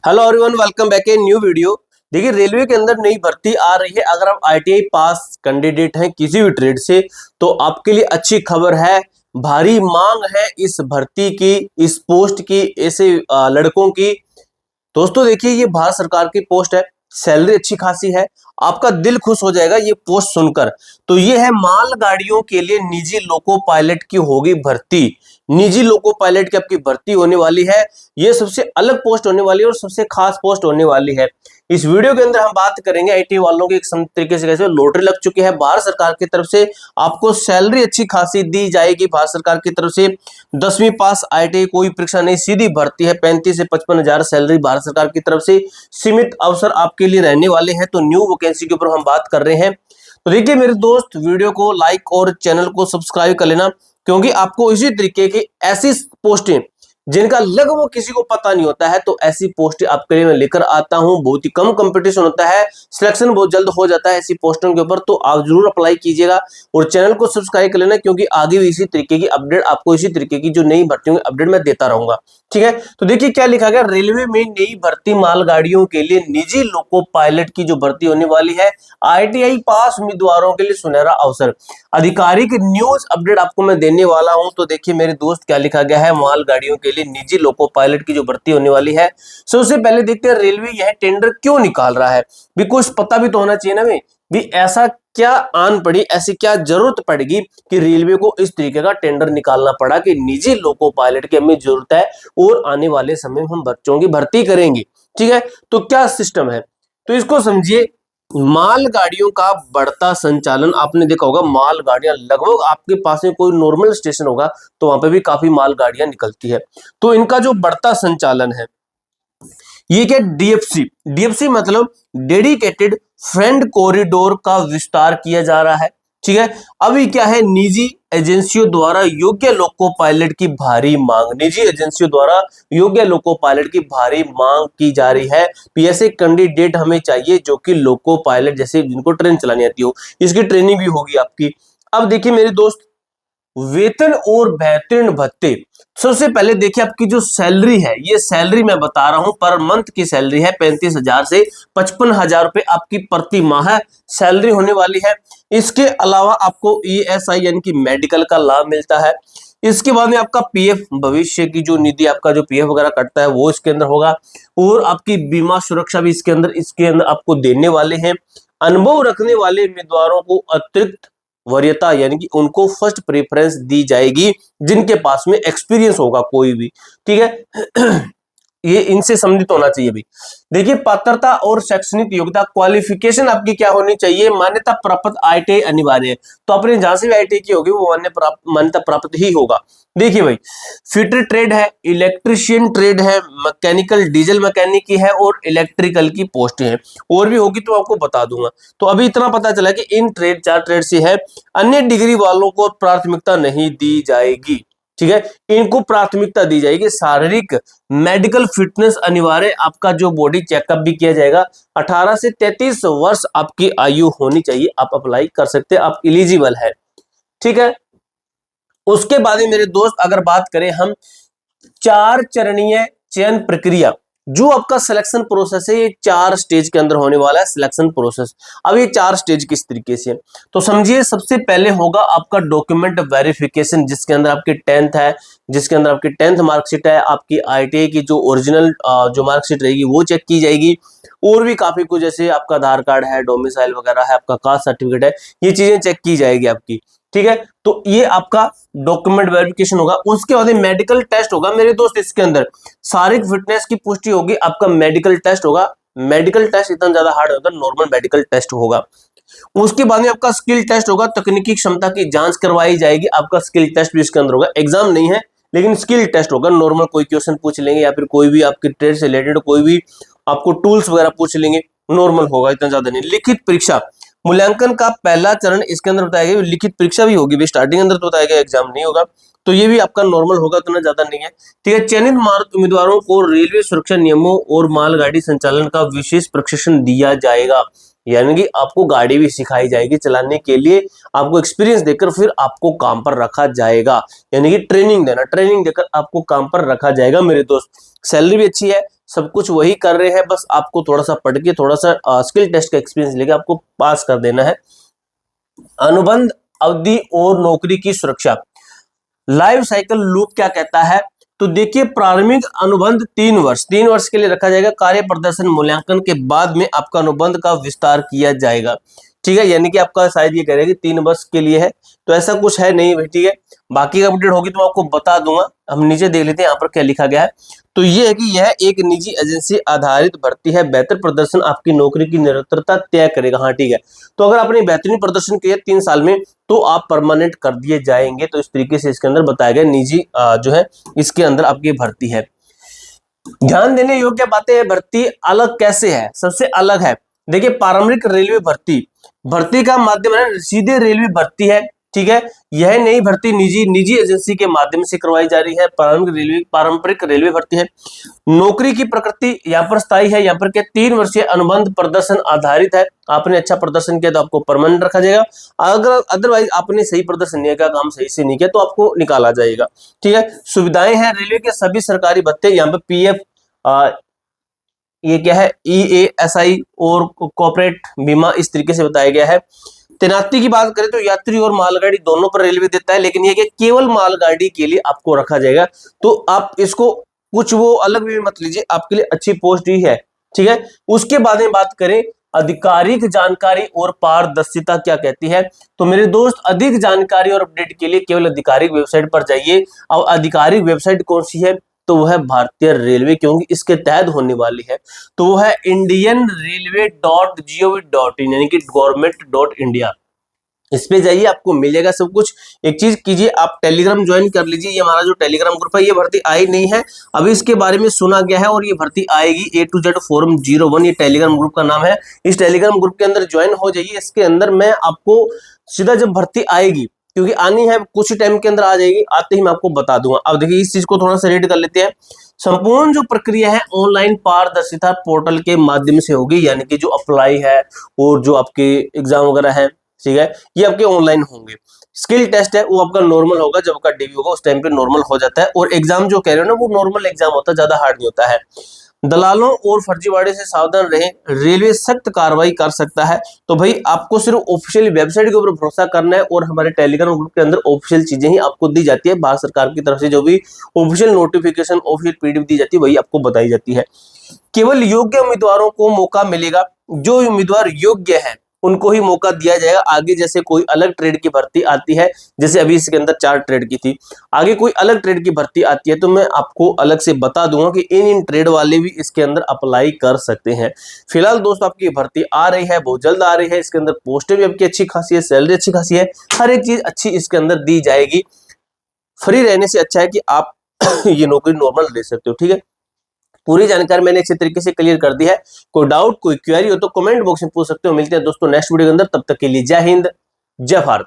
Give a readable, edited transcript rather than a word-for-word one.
Hello everyone, welcome back a new video. देखिए, railway के अंदर नई भर्ती आ रही है। अगर आप आईटीआई पास कैंडिडेट हैं किसी भी ट्रेड से, तो आपके लिए अच्छी खबर है। भारी मांग है इस भर्ती की, इस पोस्ट की, ऐसे लड़कों की। दोस्तों देखिए, ये भारत सरकार की पोस्ट है, सैलरी अच्छी खासी है, आपका दिल खुश हो जाएगा ये पोस्ट सुनकर। तो ये है माल गाड़ियों के लिए निजी लोको पायलट की होगी भर्ती। निजी लोको पायलट की आपकी भर्ती होने वाली है। ये सबसे अलग पोस्ट होने वाली है और सबसे खास पोस्ट होने वाली है। इस वीडियो के अंदर हम बात करेंगे आईटी वालों की एक तरीके से कैसे लॉटरी लग चुकी है भारत सरकार की तरफ से। आपको सैलरी अच्छी खासी दी जाएगी भारत सरकार की तरफ से। 10वीं पास आईटीआई, कोई परीक्षा नहीं, सीधी भर्ती है। 35 से 55 हजार सैलरी भारत सरकार की तरफ से। सीमित अवसर आपके लिए रहने वाले हैं। तो न्यू वैकेंसी के ऊपर हम बात कर रहे हैं। तो देखिए मेरे दोस्त, वीडियो को लाइक और चैनल को सब्सक्राइब कर लेना, क्योंकि आपको इसी तरीके की ऐसी पोस्टें जिनका लगभग वो किसी को पता नहीं होता है, तो ऐसी पोस्टें आपके लिए मैं लेकर आता हूं। बहुत ही कम कंपटीशन होता है, सिलेक्शन बहुत जल्द हो जाता है ऐसी पोस्टों के ऊपर। तो आप जरूर अप्लाई कीजिएगा और चैनल को सब्सक्राइब कर लेना, क्योंकि आगे भी इसी तरीके की अपडेट, आपको इसी तरीके की जो नई भर्तियों की अपडेट मैं देता रहूंगा। ठीक है, तो देखिए क्या लिखा गया। रेलवे में नई भर्ती, मालगाड़ियों के लिए निजी लोको पायलट की जो भर्ती होने वाली है, आईटीआई पास उम्मीदवारों के लिए सुनहरा अवसर। आधिकारिक न्यूज अपडेट आपको मैं देने वाला हूं। तो देखिए मेरे दोस्त, क्या लिखा गया है। मालगाड़ियों के लिए निजी लोको पायलट की जो भर्ती होने वाली है, सबसे पहले देखते हैं रेलवे यह टेंडर क्यों निकाल रहा है। भी कुछ पता भी तो होना चाहिए ना भी ऐसा क्या आन पड़ी, ऐसी क्या जरूरत पड़ेगी कि रेलवे को इस तरीके का टेंडर निकालना पड़ा कि निजी लोको पायलट की हमें जरूरत है और आने वाले समय में हम बच्चों की भर्ती करेंगे। ठीक है, तो क्या सिस्टम है, तो इसको समझिए। मालगाड़ियों का बढ़ता संचालन, आपने देखा होगा मालगाड़ियां लगभग आपके पास में कोई नॉर्मल स्टेशन होगा तो वहां पे भी काफी मालगाड़ियां निकलती है। तो इनका जो बढ़ता संचालन है, ये क्या, डीएफसी। डीएफसी मतलब डेडिकेटेड फ्रेंड कॉरिडोर का विस्तार किया जा रहा है। ठीक है, अभी क्या है, निजी एजेंसियों द्वारा योग्य लोको पायलट की भारी मांग, निजी एजेंसियों द्वारा योग्य लोको पायलट की भारी मांग की जा रही है। ऐसे कैंडिडेट हमें चाहिए जो कि लोको पायलट जैसे जिनको ट्रेन चलानी आती हो, इसकी ट्रेनिंग भी होगी आपकी। अब देखिए मेरे दोस्त, वेतन और बेहतरीन भत्ते। सबसे पहले देखिए आपकी जो सैलरी है, ये सैलरी मैं बता रहा हूं, पर मंथ की सैलरी है 35,000 से 55,000 रुपए आपकी प्रति माह सैलरी होने वाली है। इसके अलावा आपको ईएसआई यानी कि मेडिकल का लाभ मिलता है। इसके बाद में आपका पीएफ, भविष्य की जो निधि, आपका जो पीएफ वगैरह कटता है वो इसके अंदर होगा, और आपकी बीमा सुरक्षा भी इसके अंदर आपको देने वाले हैं। अनुभव रखने वाले उम्मीदवारों को अतिरिक्त वरीयता यानी कि उनको फर्स्ट प्रेफरेंस दी जाएगी, जिनके पास में एक्सपीरियंस होगा कोई भी। ठीक है ये इनसे संबंधित होना चाहिए भी। देखिए, पात्रता और शैक्षणिक योग्यता, क्वालिफिकेशन आपकी क्या होनी चाहिए, मान्यता प्राप्त आईटीआई अनिवार्य है। तो आपने जहां से भी आईटीआई की होगी वो मान्यता प्राप्त ही होगा। देखिए भाई, फिटर ट्रेड है, इलेक्ट्रिशियन ट्रेड है, मैकेनिकल डीजल मैकेनिक की है, और इलेक्ट्रिकल की पोस्ट है। और भी होगी तो आपको बता दूंगा। तो अभी इतना पता चला कि इन ट्रेड, 4 ट्रेड से है। अन्य डिग्री वालों को प्राथमिकता नहीं दी जाएगी। ठीक है, इनको प्राथमिकता दी जाएगी। शारीरिक मेडिकल फिटनेस अनिवार्य, आपका जो बॉडी चेकअप भी किया जाएगा। 18 से 33 वर्ष आपकी आयु होनी चाहिए, आप अप्लाई कर सकते हैं, आप एलिजिबल है। ठीक है, उसके बाद में मेरे दोस्त अगर बात करें हम, 4 चरणीय चयन प्रक्रिया, जो आपका सिलेक्शन प्रोसेस है, ये 4 स्टेज के अंदर होने वाला है सिलेक्शन प्रोसेस। अब ये 4 स्टेज किस तरीके से, तो समझिए सबसे पहले होगा आपका डॉक्यूमेंट वेरिफिकेशन, जिसके अंदर आपकी 10th है, जिसके अंदर आपकी 10th मार्कशीट है, आपकी आईटीआई की जो ओरिजिनल जो मार्कशीट रहेगी वो चेक की जाएगी। और भी काफी कुछ, जैसे आपका आधार कार्ड है, डोमिसाइल वगैरह है, आपका कास्ट सर्टिफिकेट है, ये चीजें चेक की जाएगी आपकी। ठीक है, तो ये आपका डॉक्यूमेंट वेरिफिकेशन होगा। उसके बाद मेडिकल टेस्ट होगा मेरे दोस्त। इसके अंदर शारीरिक फिटनेस की पुष्टि होगी, आपका मेडिकल टेस्ट होगा। मेडिकल टेस्ट इतना ज्यादा हार्ड होता है, नॉर्मल मेडिकल टेस्ट होगा। उसके बाद में आपका स्किल टेस्ट होगा, तकनीकी क्षमता की जांच करवाई जाएगी, आपका स्किल टेस्ट भी इसके अंदर होगा। एग्जाम नहीं है लेकिन स्किल टेस्ट होगा। नॉर्मल कोई क्वेश्चन पूछ लेंगे, या फिर कोई भी आपके ट्रेड से रिलेटेड कोई भी आपको टूल्स वगैरह पूछ लेंगे, नॉर्मल होगा, इतना ज्यादा नहीं। लिखित परीक्षा, मूल्यांकन का पहला चरण इसके अंदर बताया गया, लिखित परीक्षा भी होगी, स्टार्टिंग अंदर तो बताया गया एग्जाम नहीं होगा, तो ये भी आपका नॉर्मल होगा, उतना ज्यादा नहीं है। ठीक है, चयनित मार्ग उम्मीदवारों को रेलवे सुरक्षा नियमों और मालगाड़ी संचालन का विशेष प्रशिक्षण दिया जाएगा। यानी कि आपको गाड़ी भी सिखाई जाएगी चलाने के लिए, आपको एक्सपीरियंस देकर फिर आपको काम पर रखा जाएगा। यानी कि ट्रेनिंग देकर आपको काम पर रखा जाएगा मेरे दोस्त। सैलरी भी अच्छी है, सब कुछ वही कर रहे हैं, बस आपको थोड़ा सा पढ़ के थोड़ा सा स्किल टेस्ट का एक्सपीरियंस लेके आपको पास कर देना है। अनुबंध अवधि और नौकरी की सुरक्षा, लाइफ साइकिल लूप क्या कहता है? तो देखिए, प्रारंभिक अनुबंध 3 वर्ष के लिए रखा जाएगा। कार्य प्रदर्शन मूल्यांकन के बाद में आपका अनुबंध का विस्तार किया जाएगा। ठीक है, यानी कि आपका शायद ये कह रहे हैं कि 3 वर्ष के लिए है, तो ऐसा कुछ है नहीं भाई। ठीक है, बाकी अपडेट होगी तो मैं आपको बता दूंगा। हम नीचे देख लेते हैं यहाँ पर क्या लिखा गया है। तो ये है कि यह एक निजी एजेंसी आधारित भर्ती है, बेहतर प्रदर्शन आपकी नौकरी की निरंतरता तय करेगा। हाँ ठीक है, तो अगर आपने बेहतरीन प्रदर्शन किया 3 साल में तो आप परमानेंट कर दिए जाएंगे। तो इस तरीके से इसके अंदर बताया गया, निजी जो है इसके अंदर आपकी भर्ती है। ध्यान देने योग्य बातें है, भर्ती अलग कैसे है? सबसे अलग है, देखिए, पारंपरिक रेलवे भर्ती का माध्यम है सीधे रेलवे भर्ती है। ठीक है, यह नई भर्ती निजी एजेंसी के माध्यम से करवाई जा रही है। पारंपरिक रेलवे भर्ती है। नौकरी की प्रकृति यहाँ पर स्थायी है, यहाँ पर क्या 3 वर्षीय अनुबंध प्रदर्शन आधारित है। आपने अच्छा प्रदर्शन किया तो आपको परमानेंट रखा जाएगा, अगर अदरवाइज आपने सही प्रदर्शन नहीं किया, काम सही से नहीं किया, तो आपको निकाला जाएगा। ठीक है, सुविधाएं हैं, रेलवे के सभी सरकारी भत्ते, यहाँ पे पीएफ, ये क्या है, EASI और कॉर्पोरेट बीमा, इस तरीके से बताया गया है। तैनाती की बात करें तो यात्री और मालगाड़ी दोनों पर रेलवे देता है, लेकिन ये केवल मालगाड़ी के लिए आपको रखा जाएगा। तो आप इसको कुछ वो अलग भी मत लीजिए, आपके लिए अच्छी पोस्ट ही है। ठीक है, उसके बाद में बात करें आधिकारिक जानकारी और पारदर्शिता क्या कहती है? तो मेरे दोस्त, अधिक जानकारी और अपडेट के लिए केवल आधिकारिक वेबसाइट पर जाइए। और आधिकारिक वेबसाइट कौन सी है? तो वो है भारतीय रेलवे, क्योंकि इसके तहत होने वाली है। तो वो है indianrailway.gov.in, यानी कि government.india। इस पे जाइए, आपको मिलेगा सब कुछ। एक चीज कीजिए, आप टेलीग्राम ज्वाइन कर लीजिए। ये हमारा जो टेलीग्राम ग्रुप है, ये भर्ती आई नहीं है, अभी इसके बारे में सुना गया है और ये भर्ती आएगी। A to Z फोरम 01 ये टेलीग्राम ग्रुप का नाम है। इस टेलीग्राम ग्रुप के अंदर ज्वाइन हो जाइए। इसके अंदर मैं आपको सीधा जब भर्ती आएगी, क्योंकि आनी है, कुछ टाइम के अंदर आ जाएगी, आते ही मैं आपको बता दूंगा। अब देखिए, इस चीज को थोड़ा सा रीड कर लेते हैं। संपूर्ण जो प्रक्रिया है ऑनलाइन पारदर्शिता पोर्टल के माध्यम से होगी, यानी कि जो अप्लाई है और जो आपके एग्जाम वगैरह है, ठीक है, ये आपके ऑनलाइन होंगे। स्किल टेस्ट है वो आपका नॉर्मल होगा, जब आपका डीबी होगा उस टाइम पे नॉर्मल हो जाता है। और एग्जाम जो कह रहे हो ना, वो नॉर्मल एग्जाम होता है, ज्यादा हार्ड नहीं होता है। दलालों और फर्जीवाड़े से सावधान रहें, रेलवे सख्त कार्रवाई कर सकता है। तो भाई, आपको सिर्फ ऑफिशियल वेबसाइट के ऊपर भरोसा करना है, और हमारे टेलीग्राम ग्रुप के अंदर ऑफिशियल चीजें ही आपको दी जाती है। भारत सरकार की तरफ से जो भी ऑफिशियल नोटिफिकेशन, ऑफिशियल पीडीएफ दी जाती है, वही आपको बताई जाती है। केवल योग्य उम्मीदवारों को मौका मिलेगा, जो उम्मीदवार योग्य है उनको ही मौका दिया जाएगा। आगे जैसे कोई अलग ट्रेड की भर्ती आती है, जैसे अभी इसके अंदर 4 ट्रेड की थी, आगे कोई अलग ट्रेड की भर्ती आती है तो मैं आपको अलग से बता दूंगा कि इन ट्रेड वाले भी इसके अंदर अप्लाई कर सकते हैं। फिलहाल दोस्तों, आपकी भर्ती आ रही है, बहुत जल्द आ रही है। इसके अंदर पोस्टें भी आपकी अच्छी खासी है, सैलरी अच्छी खासी है, हर एक चीज अच्छी इसके अंदर दी जाएगी। फ्री रहने से अच्छा है कि आप ये नौकरी नॉर्मल ले सकते हो। ठीक है, पूरी जानकारी मैंने अच्छे तरीके से क्लियर कर दी है। कोई डाउट, कोई क्वेरी हो तो कमेंट बॉक्स में पूछ सकते हो। मिलते हैं दोस्तों नेक्स्ट वीडियो के अंदर, तब तक के लिए जय हिंद, जय भारत।